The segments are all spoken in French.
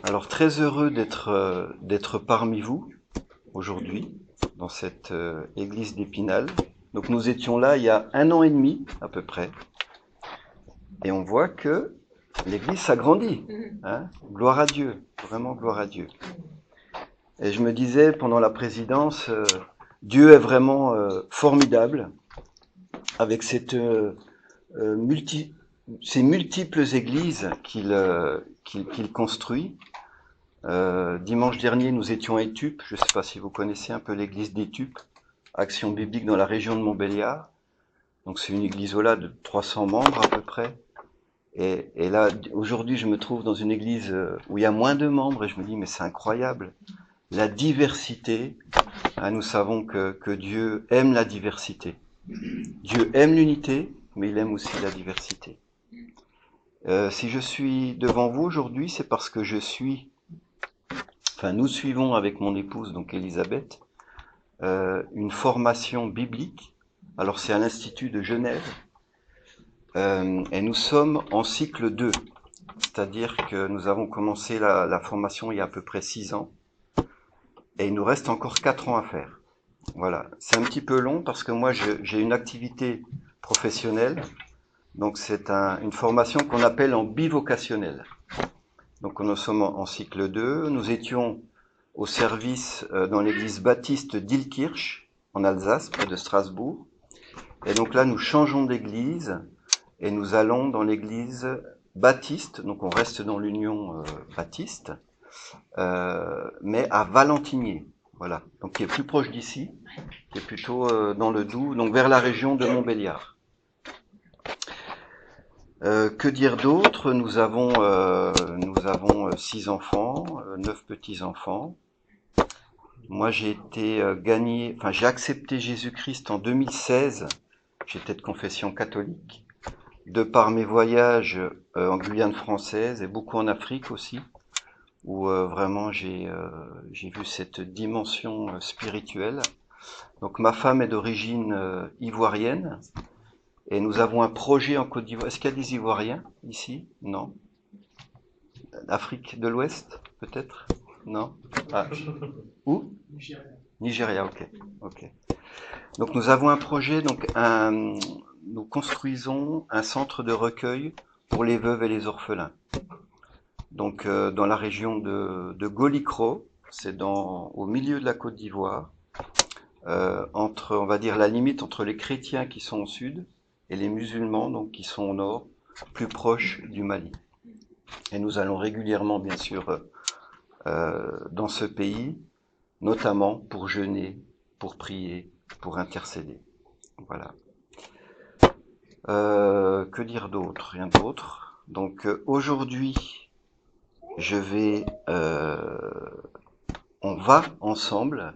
Alors très heureux d'être parmi vous aujourd'hui dans cette église d'Épinal. Donc nous étions là il y a 1 an et demi à peu près, et on voit que l'église s'agrandit. Hein, gloire à Dieu, vraiment gloire à Dieu. Et je me disais pendant la présidence, Dieu est vraiment formidable avec ces multiples églises qu'il construit. Dimanche dernier, nous étions à Étupes. Je ne sais pas si vous connaissez un peu l'église d'Étupes, Action biblique dans la région de Montbéliard. Donc c'est une église voilà, de 300 membres à peu près. Et là, aujourd'hui, je me trouve dans une église où il y a moins de membres et je me dis, mais c'est incroyable. La diversité, hein, nous savons que Dieu aime la diversité. Dieu aime l'unité, mais il aime aussi la diversité. Si je suis devant vous aujourd'hui, c'est parce que nous suivons avec mon épouse, donc Elisabeth, une formation biblique. Alors c'est à l'Institut de Genève, et nous sommes en cycle 2, c'est-à-dire que nous avons commencé la formation il y a à peu près 6 ans, et il nous reste encore 4 ans à faire. Voilà, c'est un petit peu long parce que moi j'ai une activité professionnelle, donc c'est une formation qu'on appelle en bivocationnel. Donc nous sommes en cycle 2, nous étions au service dans l'église baptiste d'Ilkirch, en Alsace, près de Strasbourg. Et donc là, nous changeons d'église et nous allons dans l'église baptiste, donc on reste dans l'union baptiste, mais à Valentinier, voilà, donc qui est plus proche d'ici, qui est plutôt dans le Doubs, donc vers la région de Montbéliard. Que dire d'autre ? Nous avons 6 enfants, 9 petits-enfants. Moi, j'ai accepté Jésus-Christ en 2016. J'étais de confession catholique. De par mes voyages en Guyane française et beaucoup en Afrique aussi, où vraiment j'ai vu cette dimension spirituelle. Donc ma femme est d'origine ivoirienne et nous avons un projet en Côte d'Ivoire. Est-ce qu'il y a des Ivoiriens ici ? Non. Afrique de l'Ouest, peut-être ? Non. Ah. Où ? Nigeria, ok. Donc nous avons un projet, nous construisons un centre de recueil pour les veuves et les orphelins. Donc dans la région de Golikro, c'est au milieu de la Côte d'Ivoire, entre, on va dire, la limite entre les chrétiens qui sont au sud et les musulmans donc qui sont au nord, plus proches du Mali. Et nous allons régulièrement, bien sûr, dans ce pays, notamment pour jeûner, pour prier, pour intercéder. Voilà. Que dire d'autre ? Rien d'autre. Donc aujourd'hui, on va ensemble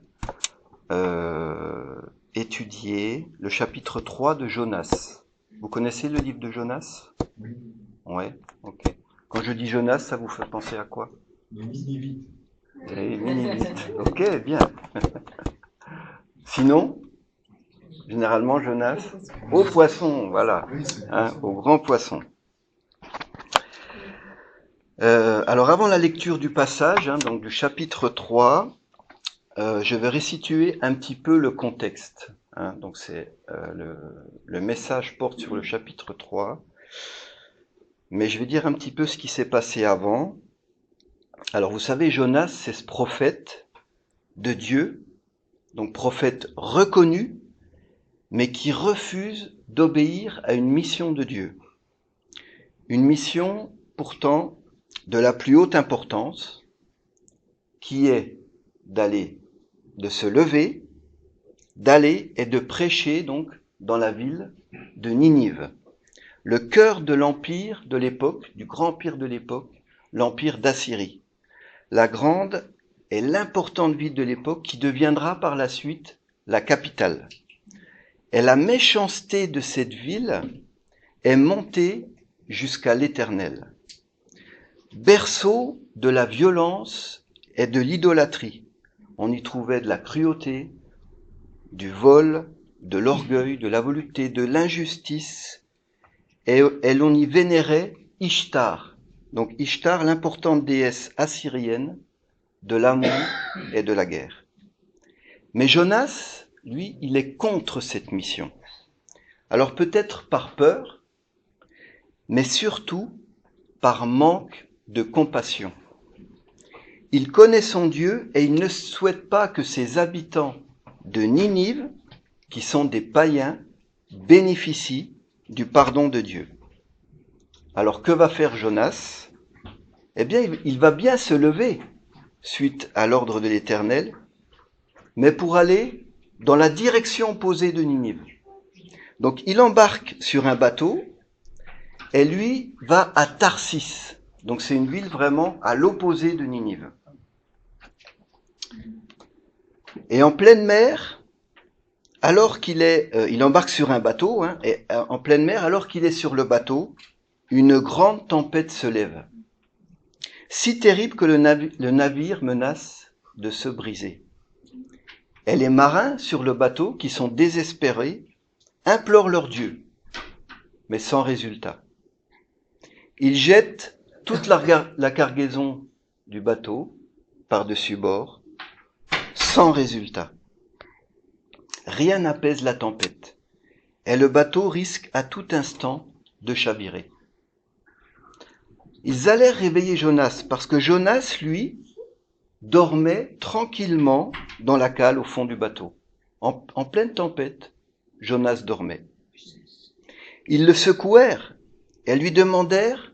étudier le chapitre 3 de Jonas. Vous connaissez le livre de Jonas ? Oui. Ouais, ok. Quand je dis Jonas, ça vous fait penser à quoi ? Les Ninivites. Les Ninivites. Ok, bien. Sinon, généralement Jonas, au poisson, voilà, Oui, c'est au grand poisson. Alors avant la lecture du passage, donc du chapitre 3, je vais resituer un petit peu le contexte. Donc c'est le message porte sur le chapitre 3, mais je vais dire un petit peu ce qui s'est passé avant. Alors vous savez, Jonas, c'est ce prophète de Dieu, donc prophète reconnu, mais qui refuse d'obéir à une mission de Dieu. Une mission pourtant de la plus haute importance, qui est de se lever, d'aller et de prêcher donc dans la ville de Ninive, le cœur de l'empire de l'époque, du grand empire de l'époque, l'empire d'Assyrie, la grande et l'importante ville de l'époque qui deviendra par la suite la capitale. Et la méchanceté de cette ville est montée jusqu'à l'Éternel, berceau de la violence et de l'idolâtrie. On y trouvait de la cruauté, du vol, de l'orgueil, de la volupté, de l'injustice, et l'on y vénérait Ishtar, Donc Ishtar, l'importante déesse assyrienne de l'amour et de la guerre. Mais Jonas, lui, il est contre cette mission. Alors peut-être par peur, mais surtout par manque de compassion. Il connaît son Dieu et il ne souhaite pas que ses habitants de Ninive, qui sont des païens, bénéficient du pardon de Dieu. Alors que va faire Jonas ? Eh bien, il va bien se lever suite à l'ordre de l'Éternel, mais pour aller dans la direction opposée de Ninive. Donc il embarque sur un bateau et lui va à Tarsis. Donc c'est une ville vraiment à l'opposé de Ninive. Et en pleine mer, alors qu'il est, il embarque sur un bateau, et en pleine mer, alors qu'il est sur le bateau, une grande tempête se lève. Si terrible que le navire menace de se briser. Et les marins sur le bateau, qui sont désespérés, implorent leur Dieu, mais sans résultat. Ils jettent toute la cargaison du bateau par-dessus bord, sans résultat. Rien n'apaise la tempête, et le bateau risque à tout instant de chavirer. Ils allèrent réveiller Jonas, parce que Jonas, lui, dormait tranquillement dans la cale au fond du bateau. En pleine tempête, Jonas dormait. Ils le secouèrent et lui demandèrent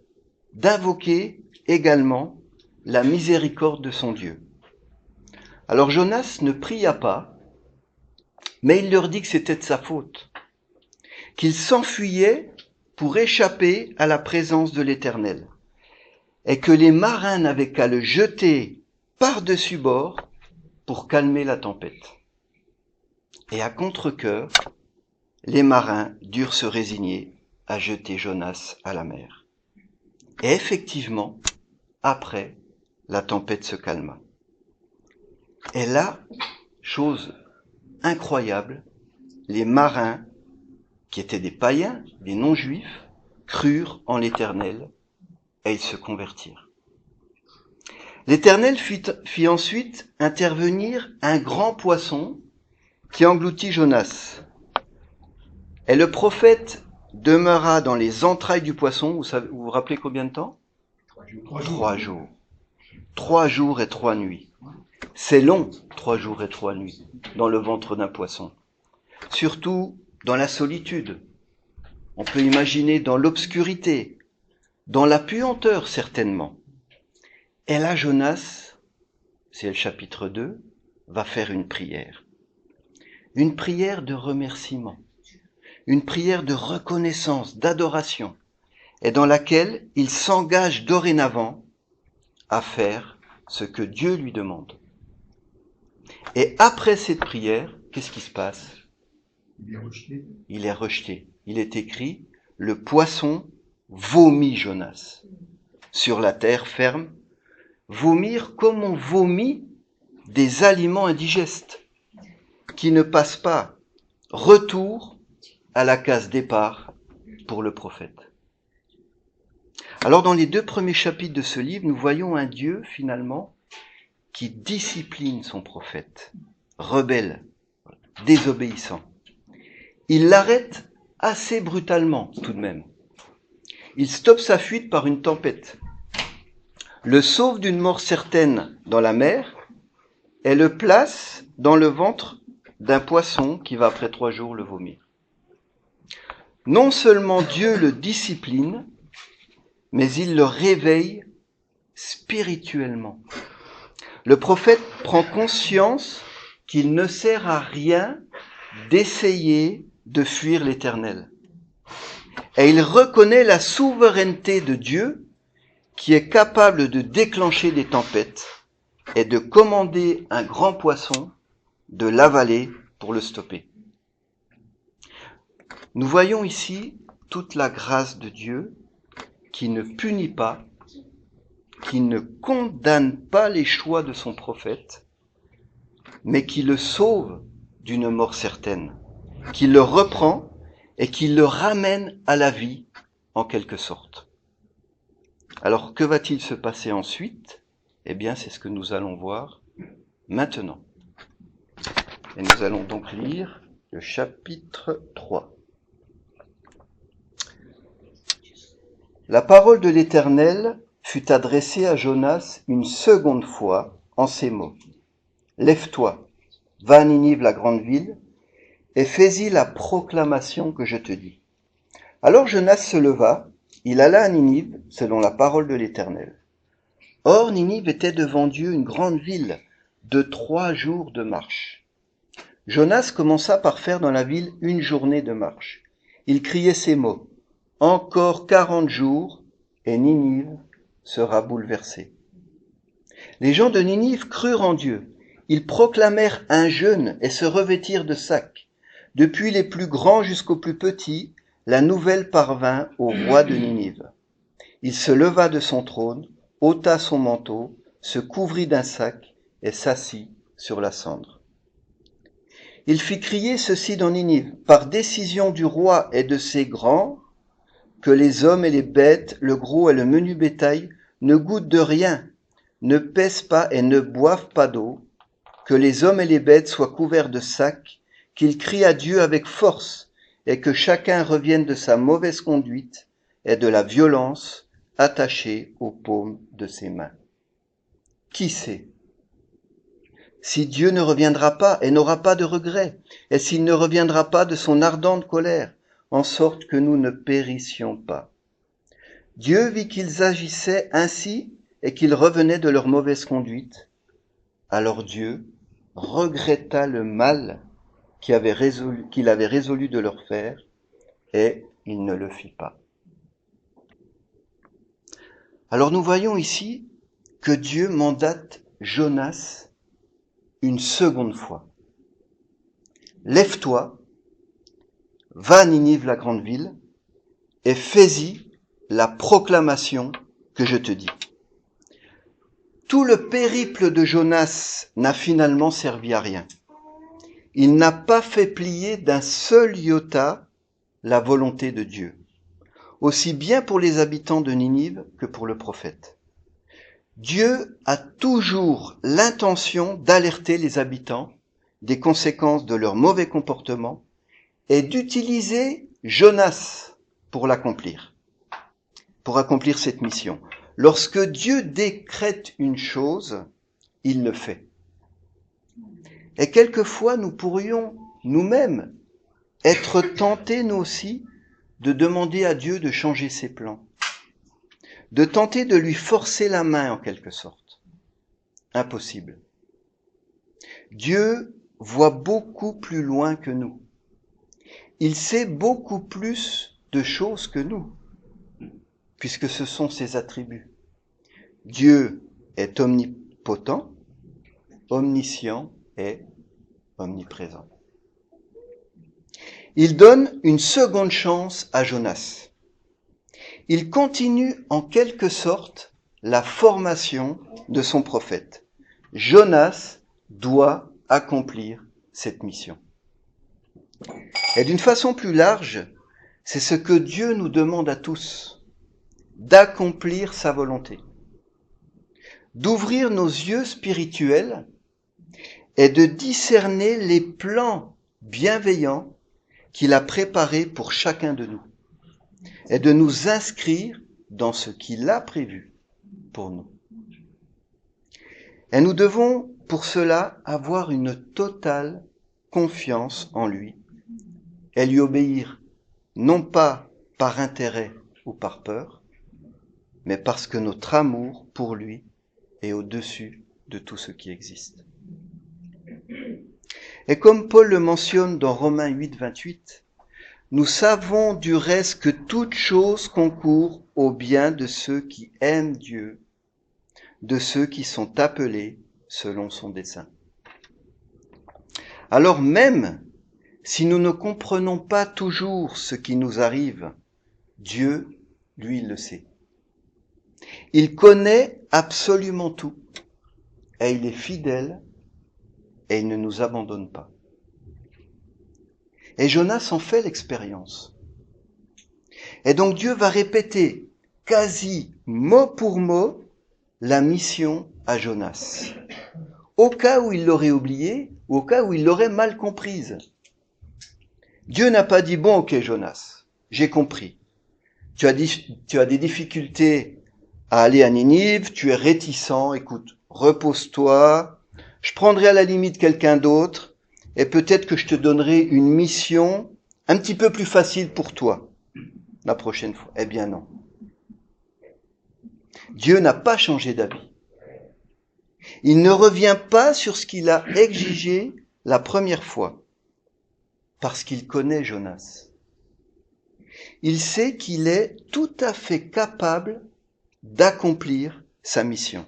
d'invoquer également la miséricorde de son Dieu. Alors Jonas ne pria pas, mais il leur dit que c'était de sa faute, qu'il s'enfuyait pour échapper à la présence de l'Éternel, et que les marins n'avaient qu'à le jeter par-dessus bord pour calmer la tempête. Et à contre-cœur, les marins durent se résigner à jeter Jonas à la mer. Et effectivement, après, la tempête se calma. Et là, chose incroyable, les marins, qui étaient des païens, des non-juifs, crurent en l'Éternel et ils se convertirent. L'Éternel fit ensuite intervenir un grand poisson qui engloutit Jonas. Et le prophète demeura dans les entrailles du poisson, vous vous rappelez combien de temps ? 3 jours. 3 jours et 3 nuits. C'est long, 3 jours et 3 nuits, dans le ventre d'un poisson. Surtout dans la solitude. On peut imaginer dans l'obscurité, dans la puanteur certainement. Et là, Jonas, c'est le chapitre 2, va faire une prière. Une prière de remerciement. Une prière de reconnaissance, d'adoration. Et dans laquelle il s'engage dorénavant à faire ce que Dieu lui demande. Et après cette prière, qu'est-ce qui se passe ? Il est rejeté. Il est écrit, le poisson vomit Jonas sur la terre ferme. Vomir comme on vomit des aliments indigestes qui ne passent pas. Retour à la case départ pour le prophète. Alors dans les 2 premiers chapitres de ce livre, nous voyons un Dieu finalement qui discipline son prophète, rebelle, désobéissant. Il l'arrête assez brutalement tout de même. Il stoppe sa fuite par une tempête, le sauve d'une mort certaine dans la mer et le place dans le ventre d'un poisson qui va après 3 jours le vomir. Non seulement Dieu le discipline, mais il le réveille spirituellement. Le prophète prend conscience qu'il ne sert à rien d'essayer de fuir l'Éternel. Et il reconnaît la souveraineté de Dieu qui est capable de déclencher des tempêtes et de commander un grand poisson de l'avaler pour le stopper. Nous voyons ici toute la grâce de Dieu qui ne punit pas, qui ne condamne pas les choix de son prophète, mais qui le sauve d'une mort certaine, qui le reprend et qui le ramène à la vie en quelque sorte. Alors, que va-t-il se passer ensuite? Eh bien, c'est ce que nous allons voir maintenant. Et nous allons donc lire le chapitre 3. La parole de l'Éternel fut adressée à Jonas une seconde fois en ces mots. Lève-toi, va à Ninive, la grande ville, et fais-y la proclamation que je te dis. Alors Jonas se leva, il alla à Ninive, selon la parole de l'Éternel. Or Ninive était devant Dieu une grande ville de 3 jours de marche. Jonas commença par faire dans la ville une journée de marche. Il criait ces mots. Encore 40 jours et Ninive sera bouleversée. Les gens de Ninive crurent en Dieu. Ils proclamèrent un jeûne et se revêtirent de sacs. Depuis les plus grands jusqu'aux plus petits, la nouvelle parvint au roi de Ninive. Il se leva de son trône, ôta son manteau, se couvrit d'un sac et s'assit sur la cendre. Il fit crier ceci dans Ninive, par décision du roi et de ses grands, que les hommes et les bêtes, le gros et le menu bétail, ne goûtent de rien, ne pèsent pas et ne boivent pas d'eau, que les hommes et les bêtes soient couverts de sacs, qu'ils crient à Dieu avec force, et que chacun revienne de sa mauvaise conduite et de la violence attachée aux paumes de ses mains. Qui sait? Si Dieu ne reviendra pas et n'aura pas de regret, et s'il ne reviendra pas de son ardente colère, en sorte que nous ne périssions pas. Dieu vit qu'ils agissaient ainsi et qu'ils revenaient de leur mauvaise conduite. Alors Dieu regretta le mal qu'il avait résolu de leur faire, et il ne le fit pas. Alors nous voyons ici que Dieu mandate Jonas une seconde fois. Lève-toi, va à Ninive, la grande ville, et fais-y la proclamation que je te dis. Tout le périple de Jonas n'a finalement servi à rien. Il n'a pas fait plier d'un seul iota la volonté de Dieu, aussi bien pour les habitants de Ninive que pour le prophète. Dieu a toujours l'intention d'alerter les habitants des conséquences de leur mauvais comportement et d'utiliser Jonas pour accomplir cette mission. Lorsque Dieu décrète une chose, il le fait. Et quelquefois, nous pourrions nous-mêmes être tentés, nous aussi, de demander à Dieu de changer ses plans, de tenter de lui forcer la main en quelque sorte. Impossible. Dieu voit beaucoup plus loin que nous. Il sait beaucoup plus de choses que nous, puisque ce sont ses attributs. Dieu est omnipotent, omniscient et omniprésent. Il donne une seconde chance à Jonas. Il continue en quelque sorte la formation de son prophète. Jonas doit accomplir cette mission. Et d'une façon plus large, c'est ce que Dieu nous demande à tous, d'accomplir sa volonté, d'ouvrir nos yeux spirituels et de discerner les plans bienveillants qu'il a préparés pour chacun de nous, et de nous inscrire dans ce qu'il a prévu pour nous. Et nous devons pour cela avoir une totale confiance en lui et lui obéir, non pas par intérêt ou par peur, mais parce que notre amour pour lui est au-dessus de tout ce qui existe. Et comme Paul le mentionne dans Romains 8, 28, nous savons du reste que toute chose concourt au bien de ceux qui aiment Dieu, de ceux qui sont appelés selon son dessein. Alors même si nous ne comprenons pas toujours ce qui nous arrive, Dieu, lui, il le sait. Il connaît absolument tout, et il est fidèle, et il ne nous abandonne pas. Et Jonas en fait l'expérience. Et donc Dieu va répéter quasi mot pour mot la mission à Jonas. Au cas où il l'aurait oubliée, ou au cas où il l'aurait mal comprise. Dieu n'a pas dit, bon, ok, Jonas, j'ai compris. Tu as des difficultés à aller à Ninive, tu es réticent, écoute, repose-toi, je prendrai à la limite quelqu'un d'autre, et peut-être que je te donnerai une mission un petit peu plus facile pour toi la prochaine fois. Eh bien non. Dieu n'a pas changé d'avis. Il ne revient pas sur ce qu'il a exigé la première fois, parce qu'il connaît Jonas. Il sait qu'il est tout à fait capable d'accomplir sa mission.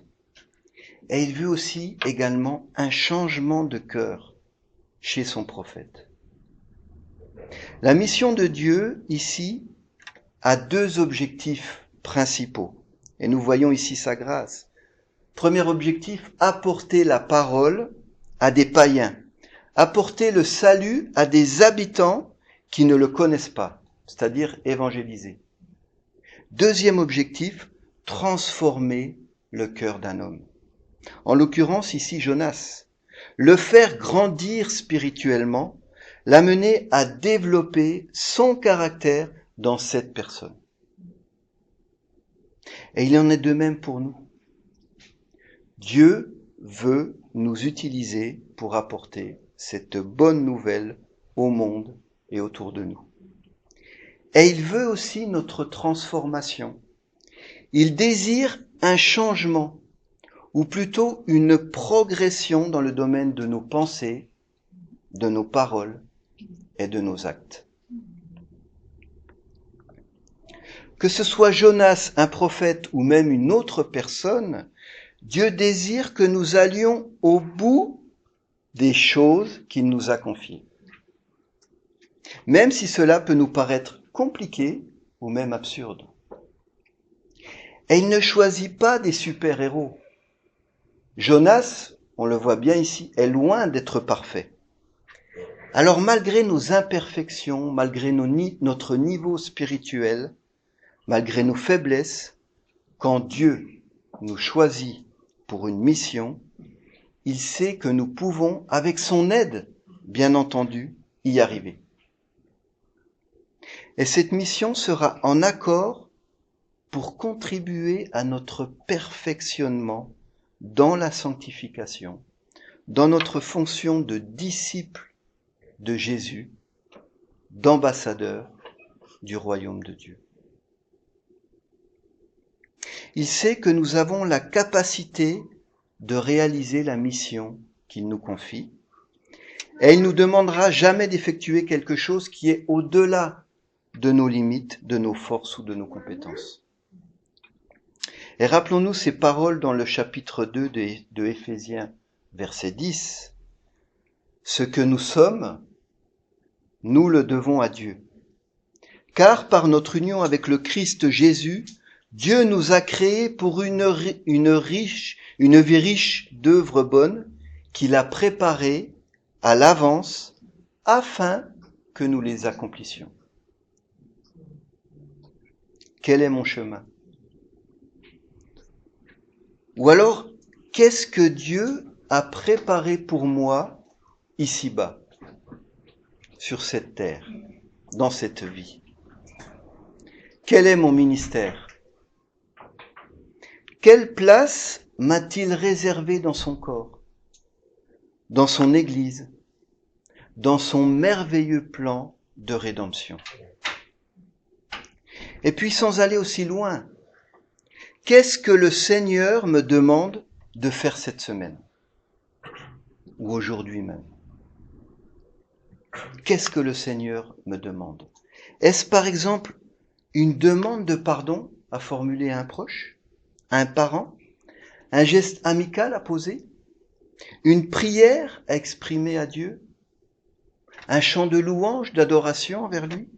Et il veut aussi également un changement de cœur chez son prophète. La mission de Dieu, ici, a deux objectifs principaux. Et nous voyons ici sa grâce. Premier objectif, apporter la parole à des païens. Apporter le salut à des habitants qui ne le connaissent pas, c'est-à-dire évangéliser. Deuxième objectif, transformer le cœur d'un homme. En l'occurrence ici Jonas. Le faire grandir spirituellement, l'amener à développer son caractère dans cette personne. Et il en est de même pour nous. Dieu veut nous utiliser pour apporter cette bonne nouvelle au monde et autour de nous. Et il veut aussi notre transformation. Il désire un changement, ou plutôt une progression dans le domaine de nos pensées, de nos paroles et de nos actes. Que ce soit Jonas, un prophète, ou même une autre personne, Dieu désire que nous allions au bout des choses qu'il nous a confiées. Même si cela peut nous paraître compliqué ou même absurde. Et il ne choisit pas des super-héros. Jonas, on le voit bien ici, est loin d'être parfait. Alors malgré nos imperfections, malgré notre niveau spirituel, malgré nos faiblesses, quand Dieu nous choisit pour une mission, il sait que nous pouvons, avec son aide, bien entendu, y arriver. Et cette mission sera en accord pour contribuer à notre perfectionnement dans la sanctification, dans notre fonction de disciple de Jésus, d'ambassadeur du royaume de Dieu. Il sait que nous avons la capacité de réaliser la mission qu'il nous confie, et il ne nous demandera jamais d'effectuer quelque chose qui est au-delà de nos limites, de nos forces ou de nos compétences. Et rappelons-nous ces paroles dans le chapitre 2 de Éphésiens, verset 10. Ce que nous sommes, nous le devons à Dieu. Car par notre union avec le Christ Jésus, Dieu nous a créés pour une vie riche d'œuvres bonnes qu'il a préparées à l'avance afin que nous les accomplissions. Quel est mon chemin? Ou alors, qu'est-ce que Dieu a préparé pour moi ici-bas, sur cette terre, dans cette vie? Quel est mon ministère? Quelle place m'a-t-il réservée dans son corps, dans son Église, dans son merveilleux plan de rédemption? Et puis sans aller aussi loin, qu'est-ce que le Seigneur me demande de faire cette semaine? Ou aujourd'hui même? Qu'est-ce que le Seigneur me demande? Est-ce par exemple une demande de pardon à formuler à un proche, à un parent, un geste amical à poser, une prière à exprimer à Dieu, un chant de louange, d'adoration envers lui,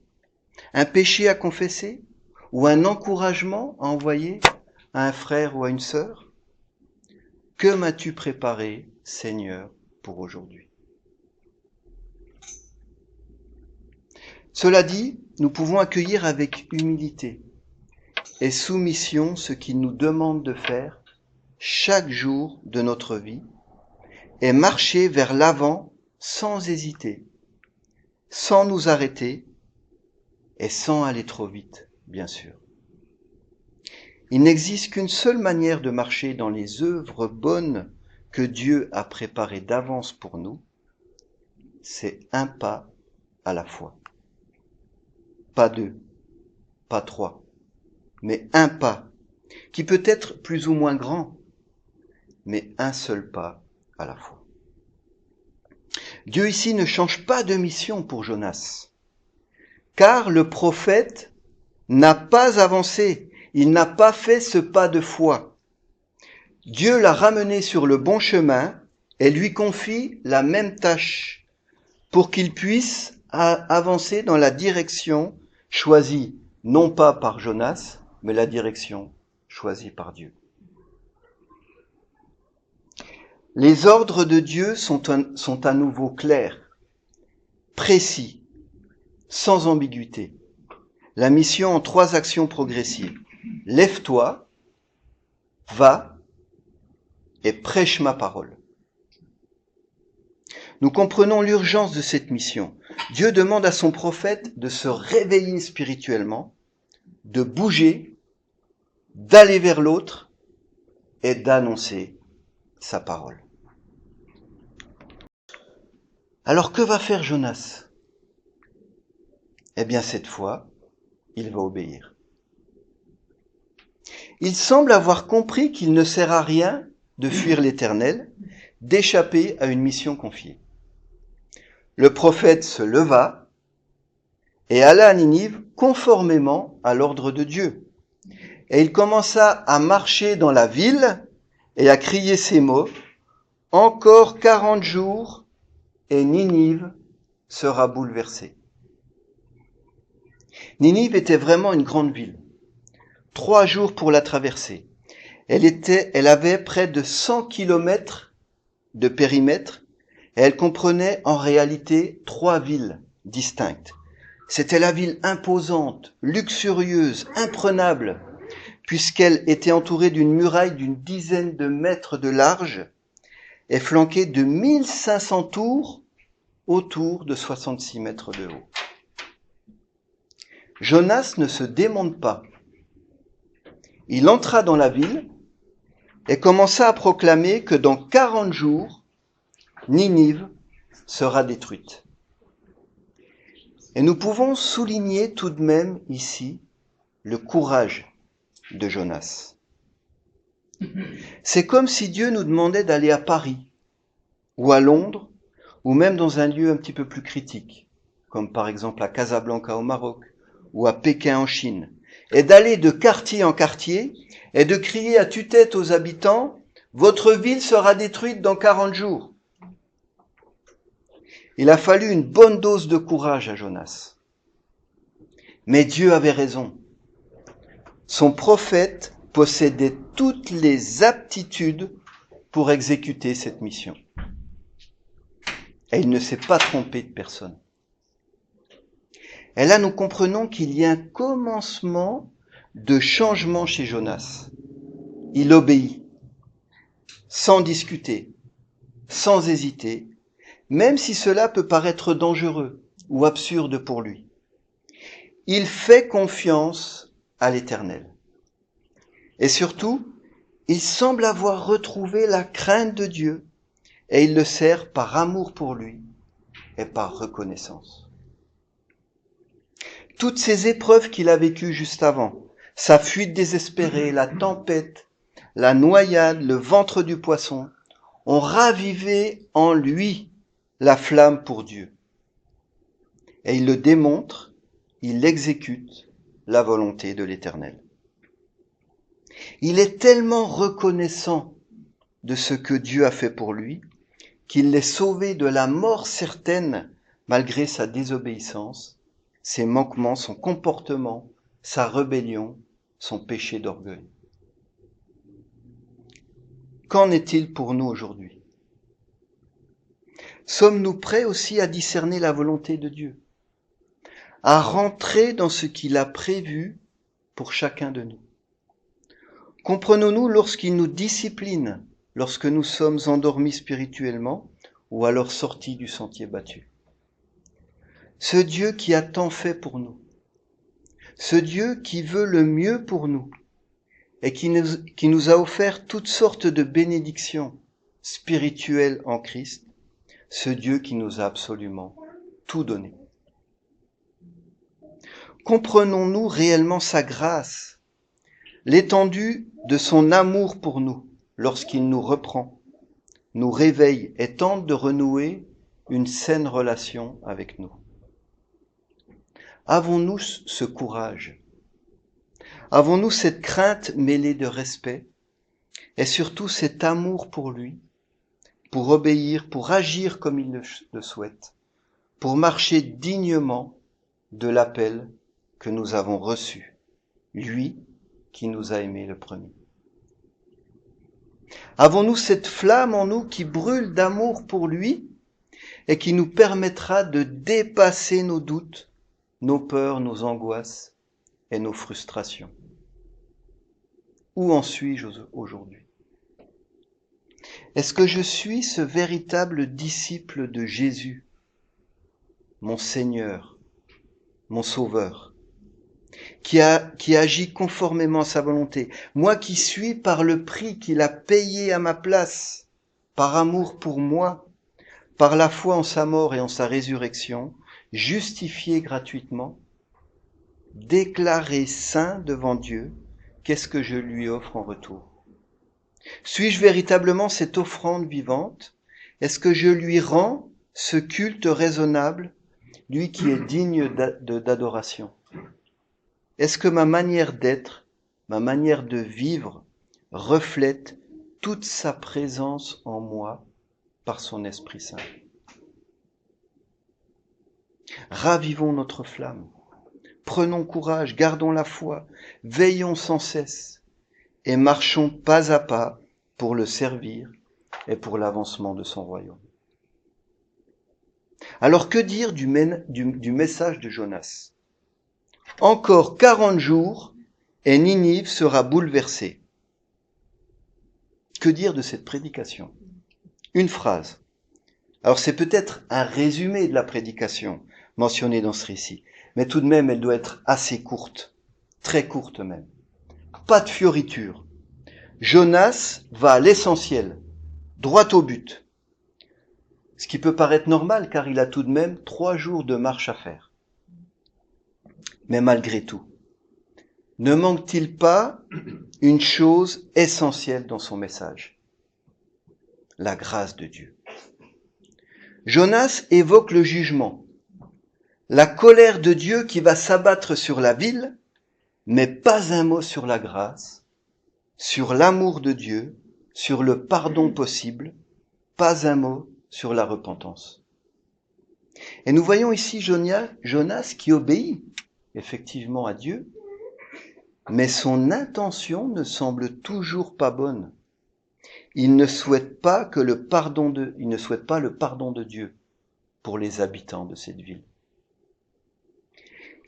un péché à confesser ou un encouragement à envoyer à un frère ou à une sœur? Que m'as-tu préparé, Seigneur, pour aujourd'hui? Cela dit, nous pouvons accueillir avec humilité et soumission ce qu'il nous demande de faire chaque jour de notre vie et marcher vers l'avant sans hésiter, sans nous arrêter et sans aller trop vite, bien sûr. Il n'existe qu'une seule manière de marcher dans les œuvres bonnes que Dieu a préparées d'avance pour nous, c'est un pas à la fois. Pas deux, pas trois, mais un pas, qui peut être plus ou moins grand, mais un seul pas à la fois. Dieu ici ne change pas de mission pour Jonas, car le prophète n'a pas avancé, il n'a pas fait ce pas de foi. Dieu l'a ramené sur le bon chemin et lui confie la même tâche pour qu'il puisse avancer dans la direction choisie, non pas par Jonas, mais la direction choisie par Dieu. Les ordres de Dieu sont à nouveau clairs, précis, sans ambiguïté. La mission en 3 actions progressives. Lève-toi, va et prêche ma parole. Nous comprenons l'urgence de cette mission. Dieu demande à son prophète de se réveiller spirituellement, de bouger, d'aller vers l'autre et d'annoncer sa parole. Alors que va faire Jonas ? Eh bien cette fois, il va obéir. Il semble avoir compris qu'il ne sert à rien de fuir l'Éternel, d'échapper à une mission confiée. Le prophète se leva et alla à Ninive conformément à l'ordre de Dieu. Et il commença à marcher dans la ville et à crier ces mots, « Encore 40 jours et Ninive sera bouleversée. » Ninive était vraiment une grande ville. 3 jours pour la traverser. Elle avait près de 100 kilomètres de périmètre et elle comprenait en réalité 3 villes distinctes. C'était la ville imposante, luxurieuse, imprenable, puisqu'elle était entourée d'une muraille d'une dizaine de mètres de large et flanquée de 1500 tours autour de 66 mètres de haut. Jonas ne se démonte pas. Il entra dans la ville et commença à proclamer que dans 40 jours, Ninive sera détruite. Et nous pouvons souligner tout de même ici le courage de Jonas. C'est comme si Dieu nous demandait d'aller à Paris, ou à Londres, ou même dans un lieu un petit peu plus critique, comme par exemple à Casablanca au Maroc, ou à Pékin en Chine, et d'aller de quartier en quartier, et de crier à tue-tête aux habitants, « Votre ville sera détruite dans 40 jours ». Il a fallu une bonne dose de courage à Jonas. Mais Dieu avait raison. Son prophète possédait toutes les aptitudes pour exécuter cette mission. Et il ne s'est pas trompé de personne. Et là, nous comprenons qu'il y a un commencement de changement chez Jonas. Il obéit, sans discuter, sans hésiter, même si cela peut paraître dangereux ou absurde pour lui. Il fait confiance à l'Éternel. Et surtout, il semble avoir retrouvé la crainte de Dieu et il le sert par amour pour lui et par reconnaissance. Toutes ces épreuves qu'il a vécues juste avant, sa fuite désespérée, la tempête, la noyade, le ventre du poisson, ont ravivé en lui la flamme pour Dieu. Et il le démontre, il exécute la volonté de l'Éternel. Il est tellement reconnaissant de ce que Dieu a fait pour lui, qu'il l'est sauvé de la mort certaine malgré sa désobéissance, ses manquements, son comportement, sa rébellion, son péché d'orgueil. Qu'en est-il pour nous aujourd'hui ? Sommes-nous prêts aussi à discerner la volonté de Dieu, à rentrer dans ce qu'il a prévu pour chacun de nous. Comprenons-nous lorsqu'il nous discipline, lorsque nous sommes endormis spirituellement ou alors sortis du sentier battu. Ce Dieu qui a tant fait pour nous, ce Dieu qui veut le mieux pour nous et qui nous a offert toutes sortes de bénédictions spirituelles en Christ, ce Dieu qui nous a absolument tout donné. Comprenons-nous réellement sa grâce, l'étendue de son amour pour nous lorsqu'il nous reprend, nous réveille et tente de renouer une saine relation avec nous? Avons-nous ce courage? Avons-nous cette crainte mêlée de respect et surtout cet amour pour lui, pour obéir, pour agir comme il le souhaite, pour marcher dignement de l'appel que nous avons reçu, lui qui nous a aimés le premier? Avons-nous cette flamme en nous qui brûle d'amour pour lui et qui nous permettra de dépasser nos doutes, nos peurs, nos angoisses et nos frustrations? Où en suis-je aujourd'hui? Est-ce que je suis ce véritable disciple de Jésus, mon Seigneur, mon Sauveur, qui agit conformément à sa volonté, moi qui suis par le prix qu'il a payé à ma place, par amour pour moi, par la foi en sa mort et en sa résurrection, justifié gratuitement, déclaré saint devant Dieu? Qu'est-ce que je lui offre en retour? Suis-je véritablement cette offrande vivante? Est-ce que je lui rends ce culte raisonnable, lui qui est digne d'adoration? Est-ce que ma manière d'être, ma manière de vivre reflète toute sa présence en moi par son Esprit Saint? Ravivons notre flamme. Prenons courage, gardons la foi, veillons sans cesse et marchons pas à pas pour le servir et pour l'avancement de son royaume. Alors que dire du message de Jonas? Encore 40 jours et Ninive sera bouleversée. Que dire de cette prédication? Une phrase. Alors c'est peut-être un résumé de la prédication mentionnée dans ce récit, mais tout de même elle doit être assez courte, très courte même. Pas de fioriture. Jonas va à l'essentiel, droit au but. Ce qui peut paraître normal car il a tout de même 3 jours de marche à faire. Mais malgré tout, ne manque-t-il pas une chose essentielle dans son message? La grâce de Dieu. Jonas évoque le jugement, la colère de Dieu qui va s'abattre sur la ville, mais pas un mot sur la grâce, sur l'amour de Dieu, sur le pardon possible, pas un mot sur la repentance. Et nous voyons ici Jonas qui obéit effectivement à Dieu, mais son intention ne semble toujours pas bonne. Il ne souhaite pas le pardon de Dieu pour les habitants de cette ville.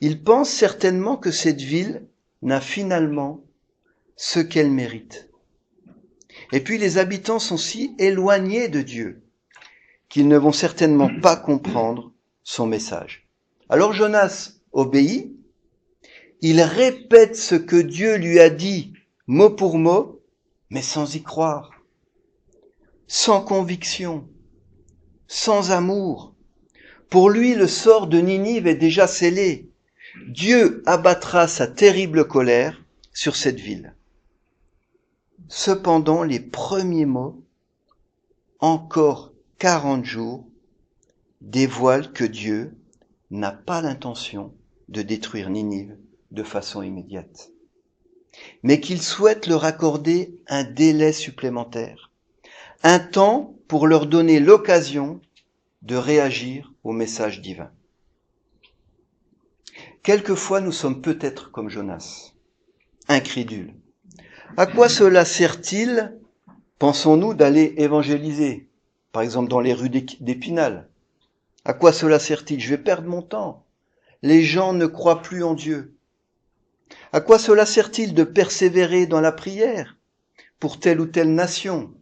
Il pense certainement que cette ville n'a finalement ce qu'elle mérite. Et puis les habitants sont si éloignés de Dieu qu'ils ne vont certainement pas comprendre son message. Alors Jonas obéit, il répète ce que Dieu lui a dit mot pour mot, mais sans y croire, sans conviction, sans amour. Pour lui, le sort de Ninive est déjà scellé. Dieu abattra sa terrible colère sur cette ville. Cependant, les premiers mots, encore 40 jours, dévoilent que Dieu n'a pas l'intention de détruire Ninive de façon immédiate, mais qu'il souhaite leur accorder un délai supplémentaire, un temps pour leur donner l'occasion de réagir au message divin. Quelquefois, nous sommes peut-être comme Jonas, incrédules. À quoi cela sert-il, pensons-nous, d'aller évangéliser, par exemple dans les rues d'Épinal? À quoi cela sert-il? Je vais perdre mon temps. Les gens ne croient plus en Dieu. À quoi cela sert-il de persévérer dans la prière pour telle ou telle nation,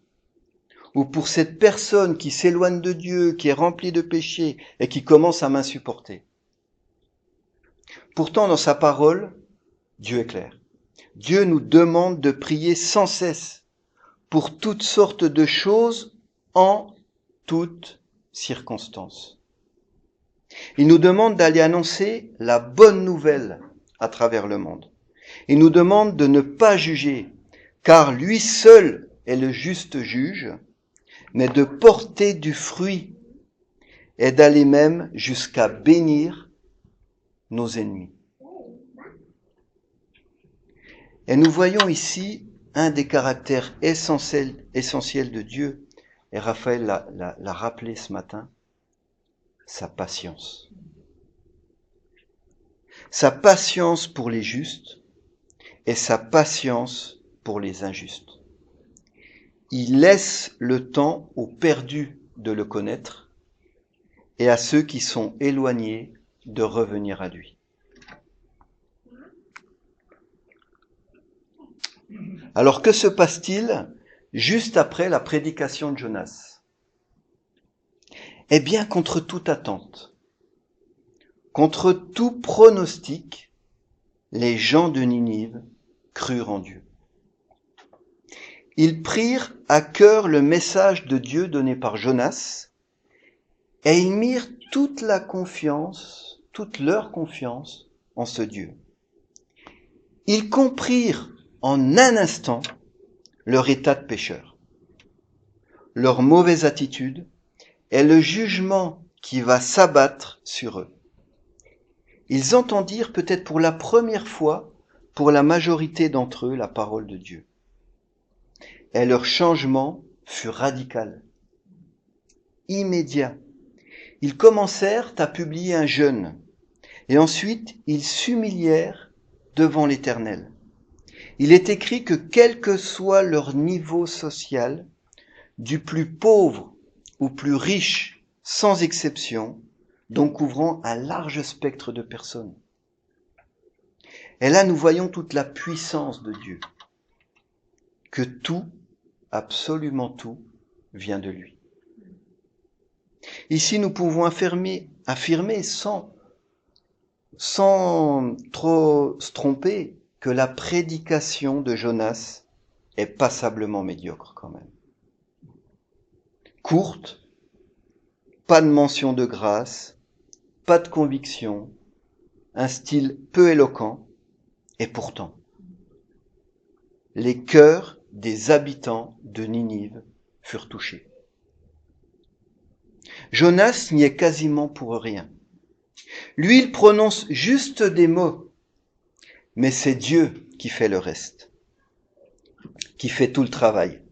ou pour cette personne qui s'éloigne de Dieu, qui est remplie de péchés et qui commence à m'insupporter? Pourtant, dans sa parole, Dieu est clair. Dieu nous demande de prier sans cesse pour toutes sortes de choses en toutes circonstances. Il nous demande d'aller annoncer la bonne nouvelle à travers le monde. Il nous demande de ne pas juger, car lui seul est le juste juge, mais de porter du fruit et d'aller même jusqu'à bénir nos ennemis. Et nous voyons ici un des caractères essentiels de Dieu, et Raphaël l'a rappelé ce matin, sa patience. Sa patience pour les justes et sa patience pour les injustes. Il laisse le temps aux perdus de le connaître et à ceux qui sont éloignés de revenir à lui. Alors que se passe-t-il juste après la prédication de Jonas? Eh bien, contre toute attente, contre tout pronostic, les gens de Ninive crurent en Dieu. Ils prirent à cœur le message de Dieu donné par Jonas et ils mirent toute leur confiance en ce Dieu. Ils comprirent en un instant leur état de pécheur, leur mauvaise attitude et le jugement qui va s'abattre sur eux. Ils entendirent peut-être pour la première fois, pour la majorité d'entre eux, la parole de Dieu. Et leur changement fut radical, immédiat. Ils commencèrent à publier un jeûne, et ensuite ils s'humilièrent devant l'Éternel. Il est écrit que quel que soit leur niveau social, du plus pauvre au plus riche, sans exception, donc couvrant un large spectre de personnes. Et là, nous voyons toute la puissance de Dieu, que tout, absolument tout, vient de lui. Ici, nous pouvons affirmer sans trop se tromper que la prédication de Jonas est passablement médiocre quand même. Courte, pas de mention de grâce, pas de conviction, un style peu éloquent, et pourtant, les cœurs des habitants de Ninive furent touchés. Jonas n'y est quasiment pour rien. Lui, il prononce juste des mots, mais c'est Dieu qui fait le reste, qui fait tout le travail.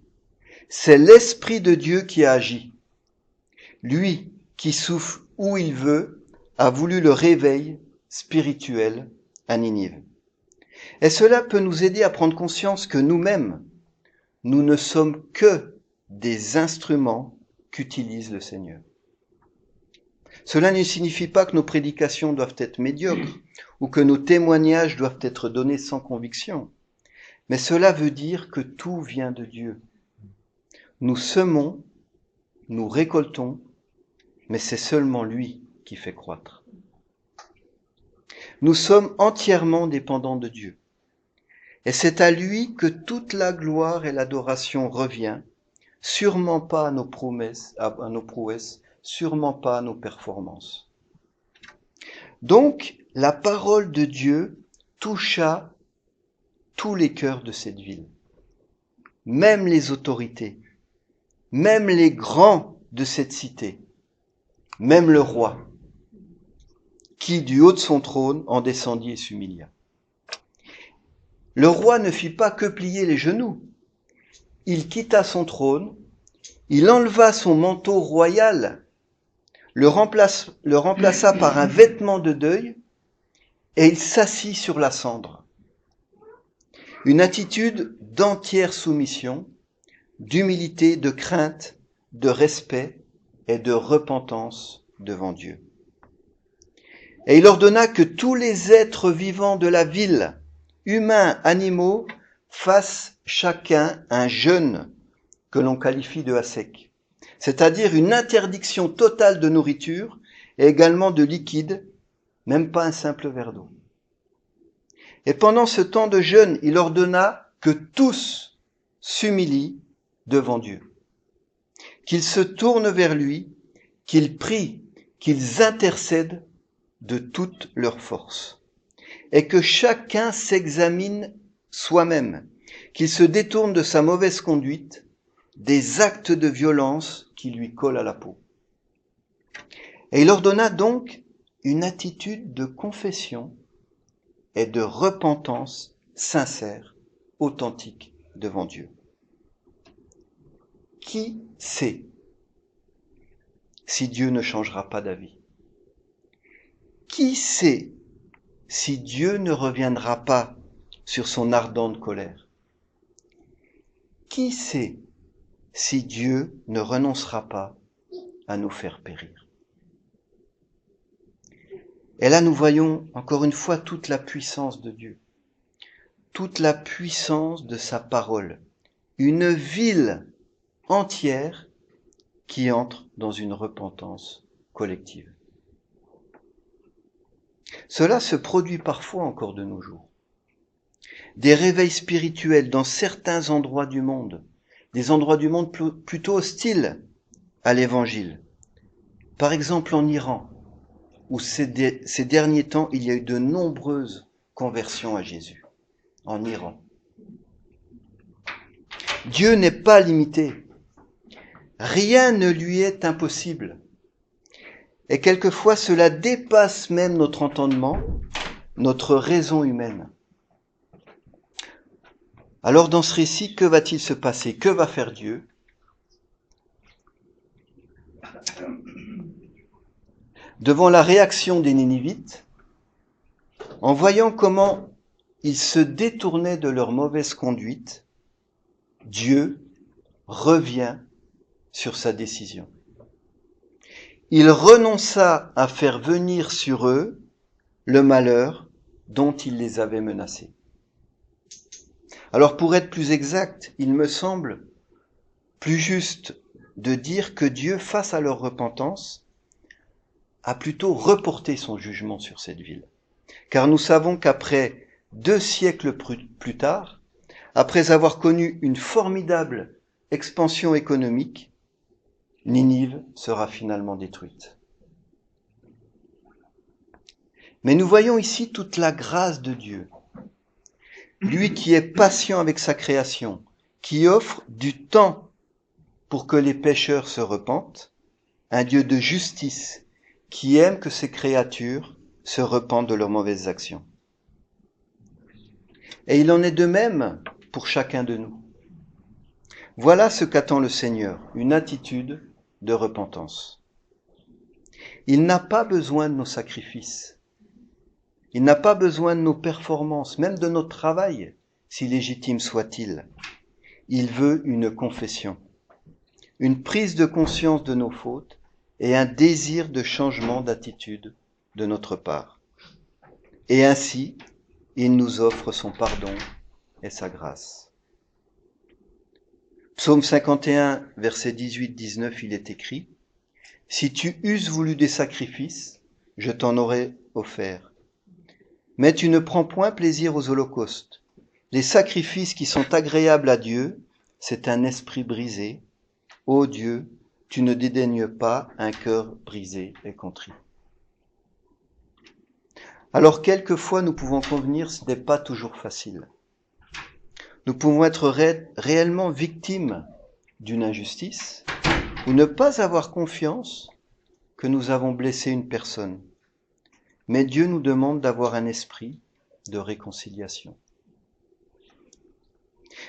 C'est l'Esprit de Dieu qui a agi. Lui, qui souffle où il veut, a voulu le réveil spirituel à Ninive. Et cela peut nous aider à prendre conscience que nous-mêmes, nous ne sommes que des instruments qu'utilise le Seigneur. Cela ne signifie pas que nos prédications doivent être médiocres ou que nos témoignages doivent être donnés sans conviction, mais cela veut dire que tout vient de Dieu. Nous semons, nous récoltons, mais c'est seulement lui qui fait croître. Nous sommes entièrement dépendants de Dieu. Et c'est à lui que toute la gloire et l'adoration revient, sûrement pas à nos prouesses, sûrement pas à nos performances. Donc, la parole de Dieu toucha tous les cœurs de cette ville, même les autorités, même les grands de cette cité, même le roi, qui du haut de son trône en descendit et s'humilia. Le roi ne fit pas que plier les genoux. Il quitta son trône, il enleva son manteau royal, le remplaça par un vêtement de deuil, et il s'assit sur la cendre. Une attitude d'entière soumission, d'humilité, de crainte, de respect et de repentance devant Dieu. Et il ordonna que tous les êtres vivants de la ville humains, animaux, fassent chacun un jeûne que l'on qualifie de ascèque, c'est-à-dire une interdiction totale de nourriture et également de liquide, même pas un simple verre d'eau. Et pendant ce temps de jeûne, il ordonna que tous s'humilient devant Dieu, qu'ils se tournent vers lui, qu'ils prient, qu'ils intercèdent de toute leur force, et que chacun s'examine soi-même, qu'il se détourne de sa mauvaise conduite, des actes de violence qui lui collent à la peau. Et il ordonna donc une attitude de confession et de repentance sincère, authentique devant Dieu. Qui sait si Dieu ne changera pas d'avis? Qui sait si Dieu ne reviendra pas sur son ardente colère? Qui sait si Dieu ne renoncera pas à nous faire périr? Et là, nous voyons encore une fois toute la puissance de Dieu, toute la puissance de sa parole. Une ville entière qui entre dans une repentance collective. Cela se produit parfois encore de nos jours. Des réveils spirituels dans certains endroits du monde, des endroits du monde plutôt hostiles à l'évangile. Par exemple en Iran, où ces derniers temps, il y a eu de nombreuses conversions à Jésus. En Iran. Dieu n'est pas limité. Rien ne lui est impossible. Et quelquefois, cela dépasse même notre entendement, notre raison humaine. Alors, dans ce récit, que va-t-il se passer? Que va faire Dieu? Devant la réaction des Ninivites, en voyant comment ils se détournaient de leur mauvaise conduite, Dieu revient sur sa décision. Il renonça à faire venir sur eux le malheur dont il les avait menacés. Alors pour être plus exact, il me semble plus juste de dire que Dieu, face à leur repentance, a plutôt reporté son jugement sur cette ville. Car nous savons qu'après 2 siècles plus tard, après avoir connu une formidable expansion économique, Ninive sera finalement détruite. Mais nous voyons ici toute la grâce de Dieu. Lui qui est patient avec sa création, qui offre du temps pour que les pécheurs se repentent, un Dieu de justice qui aime que ses créatures se repentent de leurs mauvaises actions. Et il en est de même pour chacun de nous. Voilà ce qu'attend le Seigneur, une attitude de repentance. Il n'a pas besoin de nos sacrifices. Il n'a pas besoin de nos performances, même de notre travail, si légitime soit-il. Il veut une confession, une prise de conscience de nos fautes et un désir de changement d'attitude de notre part. Et ainsi, il nous offre son pardon et sa grâce. Psaume 51, versets 18-19, il est écrit « Si tu eusses voulu des sacrifices, je t'en aurais offert. Mais tu ne prends point plaisir aux holocaustes. Les sacrifices qui sont agréables à Dieu, c'est un esprit brisé. Ô Dieu, tu ne dédaignes pas un cœur brisé et contrit. » Alors quelquefois nous pouvons convenir, ce n'est pas toujours facile. Nous pouvons être réellement victimes d'une injustice ou ne pas avoir confiance que nous avons blessé une personne. Mais Dieu nous demande d'avoir un esprit de réconciliation.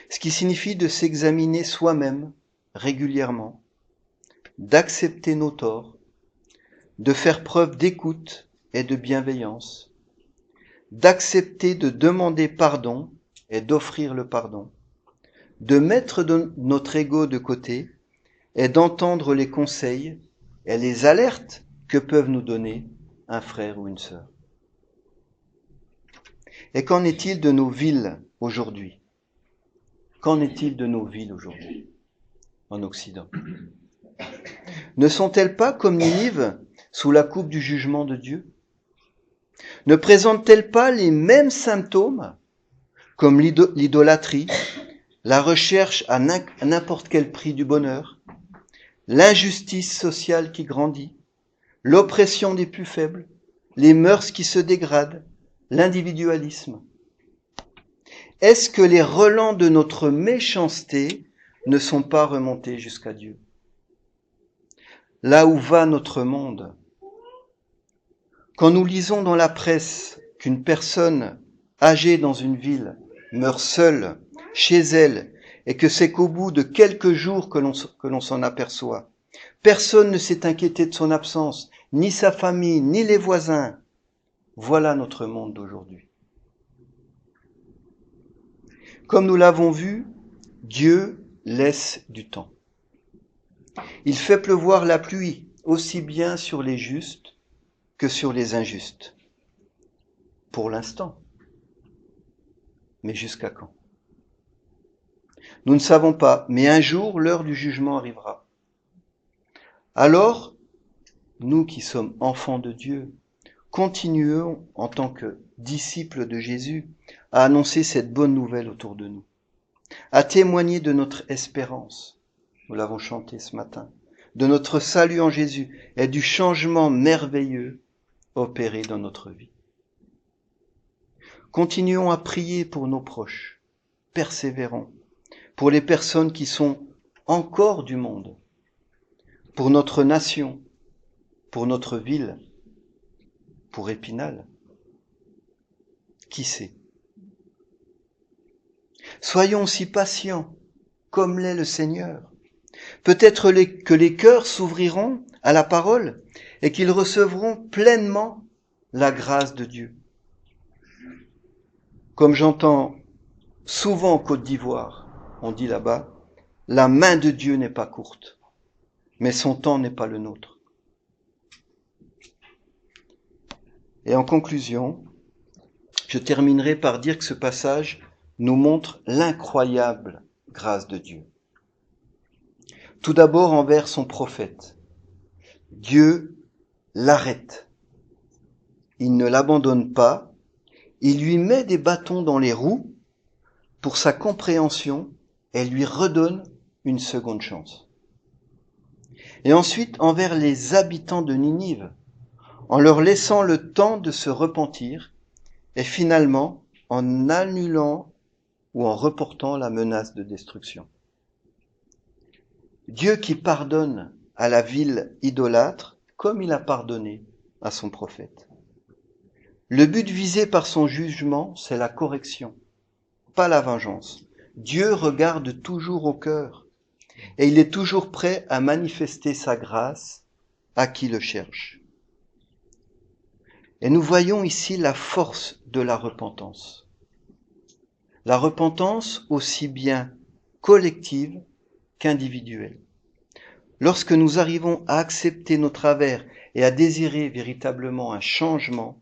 Ce qui signifie de s'examiner soi-même régulièrement, d'accepter nos torts, de faire preuve d'écoute et de bienveillance, d'accepter de demander pardon et d'offrir le pardon, de mettre notre ego de côté et d'entendre les conseils et les alertes que peuvent nous donner un frère ou une sœur. Et qu'en est-il de nos villes aujourd'hui? Qu'en est-il de nos villes aujourd'hui en Occident? Ne sont-elles pas comme Ninive sous la coupe du jugement de Dieu? Ne présentent-elles pas les mêmes symptômes comme l'idolâtrie, la recherche à n'importe quel prix du bonheur, l'injustice sociale qui grandit, l'oppression des plus faibles, les mœurs qui se dégradent, l'individualisme? Est-ce que les relents de notre méchanceté ne sont pas remontés jusqu'à Dieu? Là où va notre monde, quand nous lisons dans la presse qu'une personne âgée dans une ville meurt seule chez elle et que c'est qu'au bout de quelques jours que l'on s'en aperçoit, personne ne s'est inquiété de son absence, ni sa famille, ni les voisins. Voilà notre monde d'aujourd'hui. Comme nous l'avons vu, Dieu laisse du temps. Il fait pleuvoir la pluie aussi bien sur les justes que sur les injustes. Pour l'instant. Mais jusqu'à quand? Nous ne savons pas, mais un jour, l'heure du jugement arrivera. Alors, nous qui sommes enfants de Dieu, continuons en tant que disciples de Jésus à annoncer cette bonne nouvelle autour de nous, à témoigner de notre espérance, nous l'avons chanté ce matin, de notre salut en Jésus et du changement merveilleux opéré dans notre vie. Continuons à prier pour nos proches, persévérons, pour les personnes qui sont encore du monde, pour notre nation, pour notre ville, pour Épinal. Qui sait? Soyons aussi patients, comme l'est le Seigneur. Peut-être que les cœurs s'ouvriront à la parole et qu'ils recevront pleinement la grâce de Dieu. Comme j'entends souvent en Côte d'Ivoire, on dit là-bas, la main de Dieu n'est pas courte, mais son temps n'est pas le nôtre. Et en conclusion, je terminerai par dire que ce passage nous montre l'incroyable grâce de Dieu. Tout d'abord envers son prophète. Dieu l'arrête. Il ne l'abandonne pas. Il lui met des bâtons dans les roues pour sa compréhension et lui redonne une seconde chance. Et ensuite envers les habitants de Ninive, en leur laissant le temps de se repentir et finalement en annulant ou en reportant la menace de destruction. Dieu qui pardonne à la ville idolâtre comme il a pardonné à son prophète. Le but visé par son jugement, c'est la correction, pas la vengeance. Dieu regarde toujours au cœur et il est toujours prêt à manifester sa grâce à qui le cherche. Et nous voyons ici la force de la repentance. La repentance aussi bien collective qu'individuelle. Lorsque nous arrivons à accepter nos travers et à désirer véritablement un changement,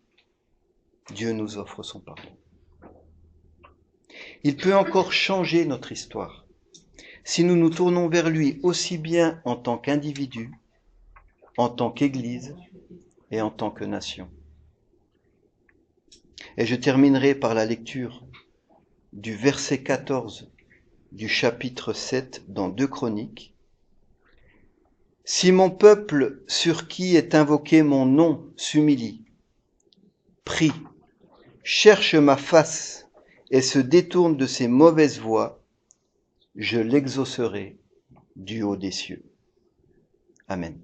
Dieu nous offre son pardon. Il peut encore changer notre histoire si nous nous tournons vers lui aussi bien en tant qu'individu, en tant qu'Église et en tant que nation. Et je terminerai par la lecture du verset 14 du chapitre 7 dans 2 Chroniques. « Si mon peuple sur qui est invoqué mon nom s'humilie, prie, cherche ma face et se détourne de ses mauvaises voies, je l'exaucerai du haut des cieux. » Amen.